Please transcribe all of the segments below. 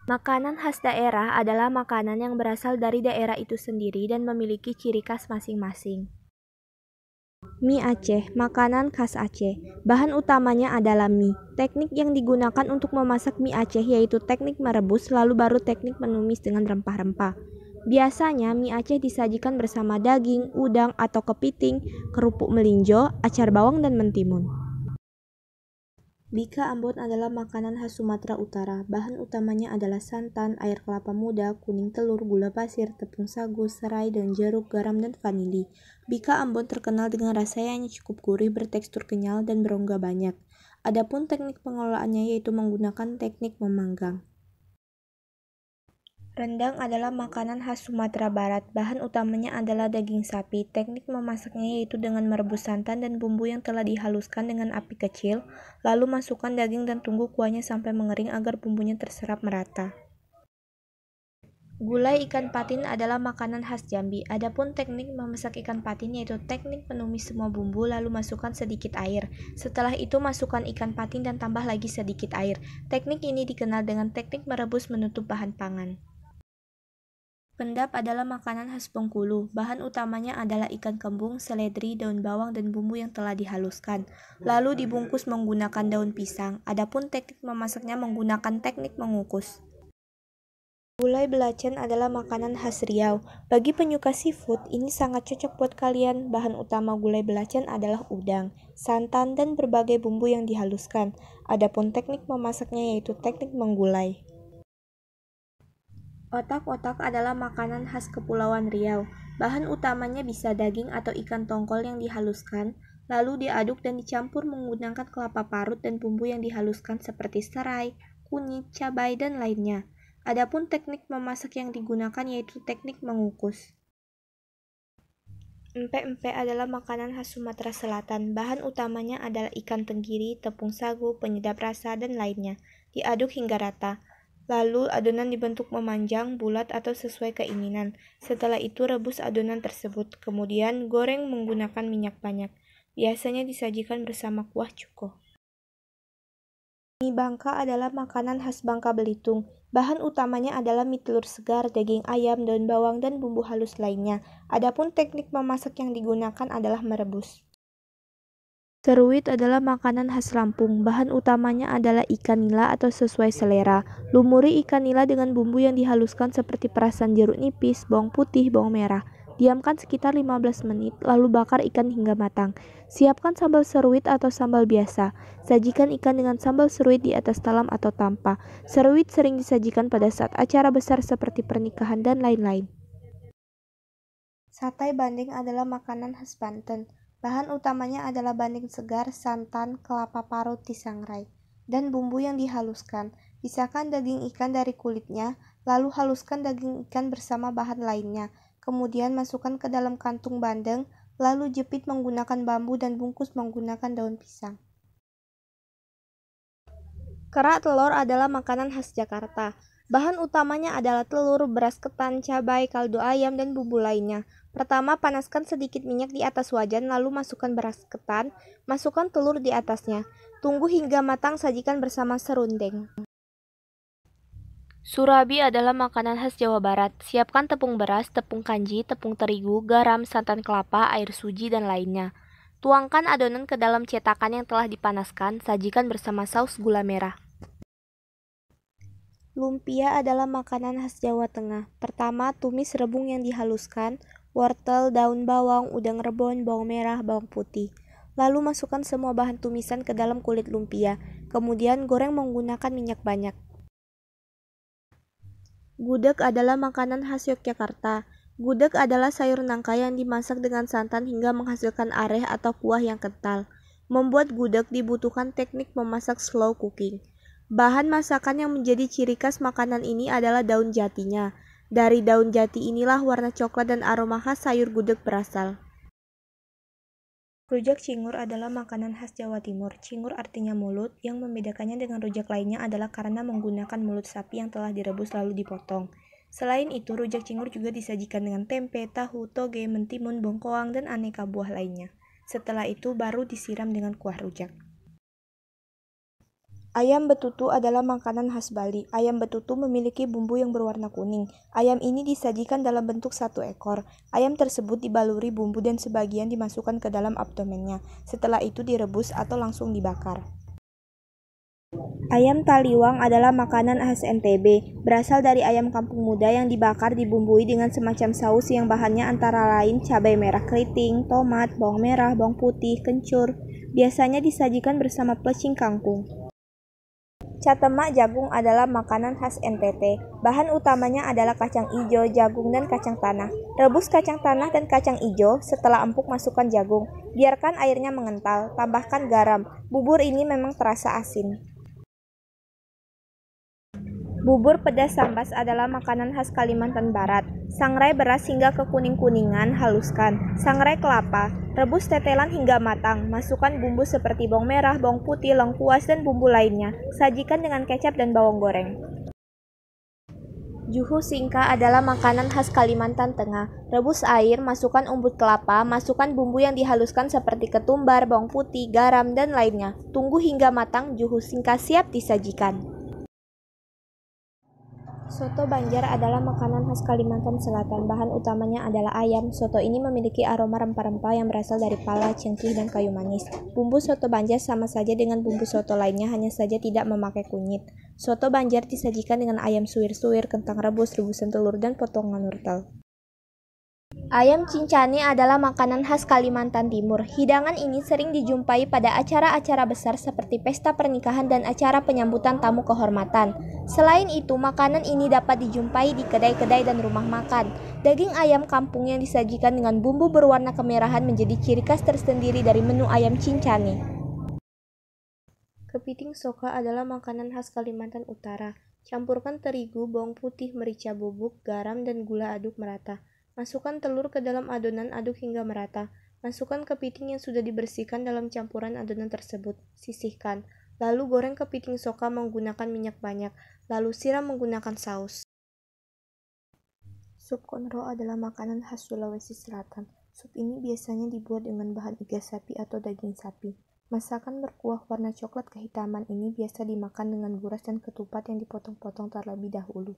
Makanan khas daerah adalah makanan yang berasal dari daerah itu sendiri dan memiliki ciri khas masing-masing. Mie Aceh, makanan khas Aceh. Bahan utamanya adalah mie. Teknik yang digunakan untuk memasak mie Aceh yaitu teknik merebus lalu baru teknik menumis dengan rempah-rempah. Biasanya mie Aceh disajikan bersama daging, udang atau kepiting, kerupuk melinjo, acar bawang dan mentimun. Bika Ambon adalah makanan khas Sumatera Utara. Bahan utamanya adalah santan, air kelapa muda, kuning telur, gula pasir, tepung sagu, serai, dan jeruk, garam, dan vanili. Bika Ambon terkenal dengan rasanya yang cukup gurih, bertekstur kenyal, dan berongga banyak. Adapun teknik pengelolaannya yaitu menggunakan teknik memanggang. Rendang adalah makanan khas Sumatera Barat. Bahan utamanya adalah daging sapi. Teknik memasaknya yaitu dengan merebus santan dan bumbu yang telah dihaluskan dengan api kecil, lalu masukkan daging dan tunggu kuahnya sampai mengering agar bumbunya terserap merata. Gulai ikan patin adalah makanan khas Jambi. Adapun teknik memasak ikan patin yaitu teknik menumis semua bumbu lalu masukkan sedikit air. Setelah itu masukkan ikan patin dan tambah lagi sedikit air. Teknik ini dikenal dengan teknik merebus menutup bahan pangan. Pendap adalah makanan khas Bengkulu. Bahan utamanya adalah ikan kembung, seledri, daun bawang, dan bumbu yang telah dihaluskan. Lalu dibungkus menggunakan daun pisang. Adapun teknik memasaknya menggunakan teknik mengukus. Gulai belacan adalah makanan khas Riau. Bagi penyuka seafood, ini sangat cocok buat kalian. Bahan utama gulai belacan adalah udang, santan, dan berbagai bumbu yang dihaluskan. Adapun teknik memasaknya yaitu teknik menggulai. Otak-otak adalah makanan khas Kepulauan Riau. Bahan utamanya bisa daging atau ikan tongkol yang dihaluskan, lalu diaduk dan dicampur menggunakan kelapa parut dan bumbu yang dihaluskan seperti serai, kunyit, cabai, dan lainnya. Adapun teknik memasak yang digunakan yaitu teknik mengukus. Empek-empek adalah makanan khas Sumatera Selatan. Bahan utamanya adalah ikan tenggiri, tepung sagu, penyedap rasa, dan lainnya. Diaduk hingga rata. Lalu adonan dibentuk memanjang, bulat, atau sesuai keinginan. Setelah itu rebus adonan tersebut. Kemudian goreng menggunakan minyak banyak. Biasanya disajikan bersama kuah cuko. Mie Bangka adalah makanan khas Bangka Belitung. Bahan utamanya adalah mie telur segar, daging ayam, daun bawang, dan bumbu halus lainnya. Adapun teknik memasak yang digunakan adalah merebus. Seruit adalah makanan khas Lampung. Bahan utamanya adalah ikan nila atau sesuai selera. Lumuri ikan nila dengan bumbu yang dihaluskan seperti perasan jeruk nipis, bawang putih, bawang merah. Diamkan sekitar 15 menit, lalu bakar ikan hingga matang. Siapkan sambal seruit atau sambal biasa. Sajikan ikan dengan sambal seruit di atas talam atau tampa. Seruit sering disajikan pada saat acara besar seperti pernikahan dan lain-lain. Sate bandeng adalah makanan khas Banten. Bahan utamanya adalah bandeng segar, santan, kelapa parut disangrai, dan bumbu yang dihaluskan. Pisahkan daging ikan dari kulitnya, lalu haluskan daging ikan bersama bahan lainnya. Kemudian masukkan ke dalam kantung bandeng, lalu jepit menggunakan bambu dan bungkus menggunakan daun pisang. Kerak telur adalah makanan khas Jakarta. Bahan utamanya adalah telur, beras ketan, cabai, kaldu ayam, dan bumbu lainnya. Pertama, panaskan sedikit minyak di atas wajan, lalu masukkan beras ketan, masukkan telur di atasnya. Tunggu hingga matang, sajikan bersama serundeng. Surabi adalah makanan khas Jawa Barat. Siapkan tepung beras, tepung kanji, tepung terigu, garam, santan kelapa, air suji, dan lainnya. Tuangkan adonan ke dalam cetakan yang telah dipanaskan, sajikan bersama saus gula merah. Lumpia adalah makanan khas Jawa Tengah. Pertama, tumis rebung yang dihaluskan, wortel, daun bawang, udang rebon, bawang merah, bawang putih. Lalu masukkan semua bahan tumisan ke dalam kulit lumpia. Kemudian goreng menggunakan minyak banyak. Gudeg adalah makanan khas Yogyakarta. Gudeg adalah sayur nangka yang dimasak dengan santan hingga menghasilkan areh atau kuah yang kental. Membuat gudeg dibutuhkan teknik memasak slow cooking. Bahan masakan yang menjadi ciri khas makanan ini adalah daun jatinya. Dari daun jati inilah warna coklat dan aroma khas sayur gudeg berasal. Rujak cingur adalah makanan khas Jawa Timur. Cingur artinya mulut, yang membedakannya dengan rujak lainnya adalah karena menggunakan mulut sapi yang telah direbus lalu dipotong. Selain itu, rujak cingur juga disajikan dengan tempe, tahu, toge, mentimun, bengkoang, dan aneka buah lainnya. Setelah itu baru disiram dengan kuah rujak. Ayam betutu adalah makanan khas Bali. Ayam betutu memiliki bumbu yang berwarna kuning. Ayam ini disajikan dalam bentuk satu ekor. Ayam tersebut dibaluri bumbu dan sebagian dimasukkan ke dalam abdomennya. Setelah itu direbus atau langsung dibakar. Ayam taliwang adalah makanan khas NTB. Berasal dari ayam kampung muda yang dibakar dibumbui dengan semacam saus yang bahannya antara lain cabai merah keriting, tomat, bawang merah, bawang putih, kencur. Biasanya disajikan bersama plecing kangkung. Catemak jagung adalah makanan khas NTT. Bahan utamanya adalah kacang ijo, jagung, dan kacang tanah. Rebus kacang tanah dan kacang ijo, setelah empuk masukkan jagung. Biarkan airnya mengental, tambahkan garam. Bubur ini memang terasa asin. Bubur pedas sambas adalah makanan khas Kalimantan Barat. Sangrai beras hingga kekuning-kuningan, haluskan. Sangrai kelapa, rebus tetelan hingga matang. Masukkan bumbu seperti bawang merah, bawang putih, lengkuas, dan bumbu lainnya. Sajikan dengan kecap dan bawang goreng. Juhu singka adalah makanan khas Kalimantan Tengah. Rebus air, masukkan umbut kelapa, masukkan bumbu yang dihaluskan seperti ketumbar, bawang putih, garam, dan lainnya. Tunggu hingga matang, juhu singka siap disajikan. Soto Banjar adalah makanan khas Kalimantan Selatan. Bahan utamanya adalah ayam. Soto ini memiliki aroma rempah-rempah yang berasal dari pala, cengkih, dan kayu manis. Bumbu soto Banjar sama saja dengan bumbu soto lainnya, hanya saja tidak memakai kunyit. Soto Banjar disajikan dengan ayam suwir-suwir, kentang rebus, rebusan telur, dan potongan wortel. Ayam cincane adalah makanan khas Kalimantan Timur. Hidangan ini sering dijumpai pada acara-acara besar seperti pesta pernikahan dan acara penyambutan tamu kehormatan. Selain itu, makanan ini dapat dijumpai di kedai-kedai dan rumah makan. Daging ayam kampung yang disajikan dengan bumbu berwarna kemerahan menjadi ciri khas tersendiri dari menu ayam cincane. Kepiting soka adalah makanan khas Kalimantan Utara. Campurkan terigu, bawang putih, merica bubuk, garam, dan gula aduk merata. Masukkan telur ke dalam adonan, aduk hingga merata. Masukkan kepiting yang sudah dibersihkan dalam campuran adonan tersebut. Sisihkan. Lalu goreng kepiting soka menggunakan minyak banyak. Lalu siram menggunakan saus. Sup konro adalah makanan khas Sulawesi Selatan. Sup ini biasanya dibuat dengan bahan iga sapi atau daging sapi. Masakan berkuah warna coklat kehitaman ini biasa dimakan dengan buras dan ketupat yang dipotong-potong terlebih dahulu.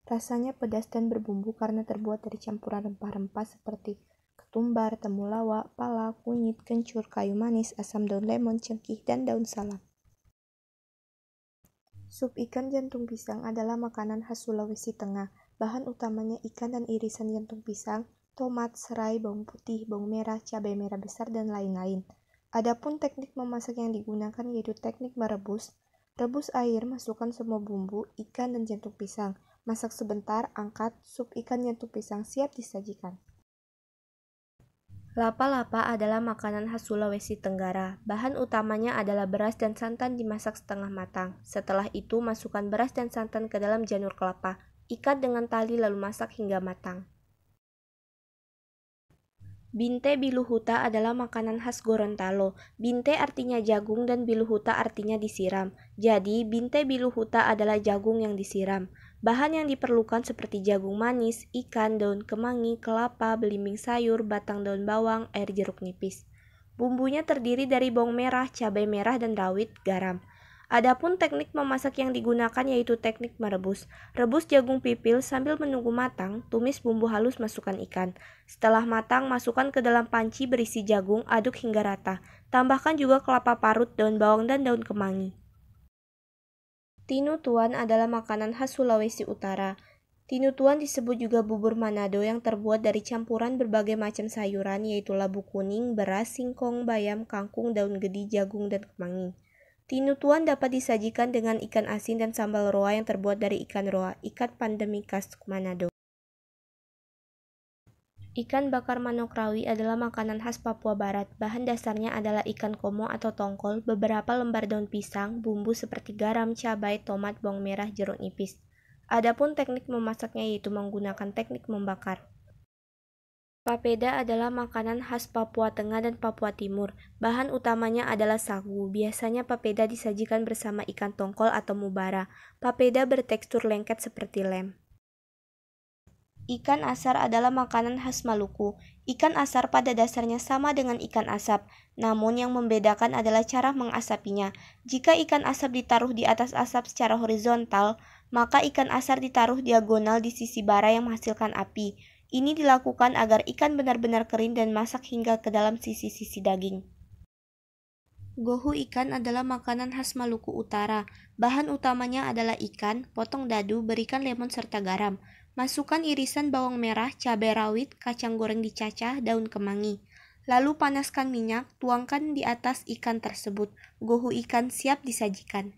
Rasanya pedas dan berbumbu karena terbuat dari campuran rempah-rempah seperti ketumbar, temulawak, pala, kunyit, kencur, kayu manis, asam daun lemon, cengkih, dan daun salam. Sup ikan jantung pisang adalah makanan khas Sulawesi Tengah. Bahan utamanya ikan dan irisan jantung pisang, tomat, serai, bawang putih, bawang merah, cabai merah besar, dan lain-lain. Adapun teknik memasak yang digunakan yaitu teknik merebus. Rebus air, masukkan semua bumbu, ikan, dan jantung pisang. Masak sebentar, angkat, sup ikan jantung pisang siap disajikan. Lapa-lapa adalah makanan khas Sulawesi Tenggara. Bahan utamanya adalah beras dan santan dimasak setengah matang. Setelah itu, masukkan beras dan santan ke dalam janur kelapa. Ikat dengan tali lalu masak hingga matang. Binte biluhuta adalah makanan khas Gorontalo. Binte artinya jagung dan biluhuta artinya disiram. Jadi, binte biluhuta adalah jagung yang disiram. Bahan yang diperlukan seperti jagung manis, ikan, daun kemangi, kelapa, belimbing sayur, batang daun bawang, air jeruk nipis. Bumbunya terdiri dari bawang merah, cabai merah, dan rawit, garam. Adapun teknik memasak yang digunakan yaitu teknik merebus. Rebus jagung pipil sambil menunggu matang, tumis bumbu halus, masukkan ikan. Setelah matang, masukkan ke dalam panci berisi jagung, aduk hingga rata. Tambahkan juga kelapa parut, daun bawang, dan daun kemangi. Tinutuan adalah makanan khas Sulawesi Utara. Tinutuan disebut juga bubur Manado yang terbuat dari campuran berbagai macam sayuran yaitu labu kuning, beras, singkong, bayam, kangkung, daun gedi, jagung, dan kemangi. Tinutuan dapat disajikan dengan ikan asin dan sambal roa yang terbuat dari ikan roa, ikan pandemi khas Manado. Ikan bakar manokrawi adalah makanan khas Papua Barat. Bahan dasarnya adalah ikan komo atau tongkol, beberapa lembar daun pisang, bumbu seperti garam, cabai, tomat, bawang merah, jeruk nipis. Adapun teknik memasaknya yaitu menggunakan teknik membakar. Papeda adalah makanan khas Papua Tengah dan Papua Timur. Bahan utamanya adalah sagu. Biasanya papeda disajikan bersama ikan tongkol atau mubara. Papeda bertekstur lengket seperti lem. Ikan asar adalah makanan khas Maluku. Ikan asar pada dasarnya sama dengan ikan asap, namun yang membedakan adalah cara mengasapinya. Jika ikan asap ditaruh di atas asap secara horizontal, maka ikan asar ditaruh diagonal di sisi bara yang menghasilkan api. Ini dilakukan agar ikan benar-benar kering dan masak hingga ke dalam sisi-sisi daging. Gohu ikan adalah makanan khas Maluku Utara. Bahan utamanya adalah ikan, potong dadu, berikan lemon serta garam. Masukkan irisan bawang merah, cabai rawit, kacang goreng dicacah, daun kemangi. Lalu panaskan minyak, tuangkan di atas ikan tersebut. Gohu ikan siap disajikan.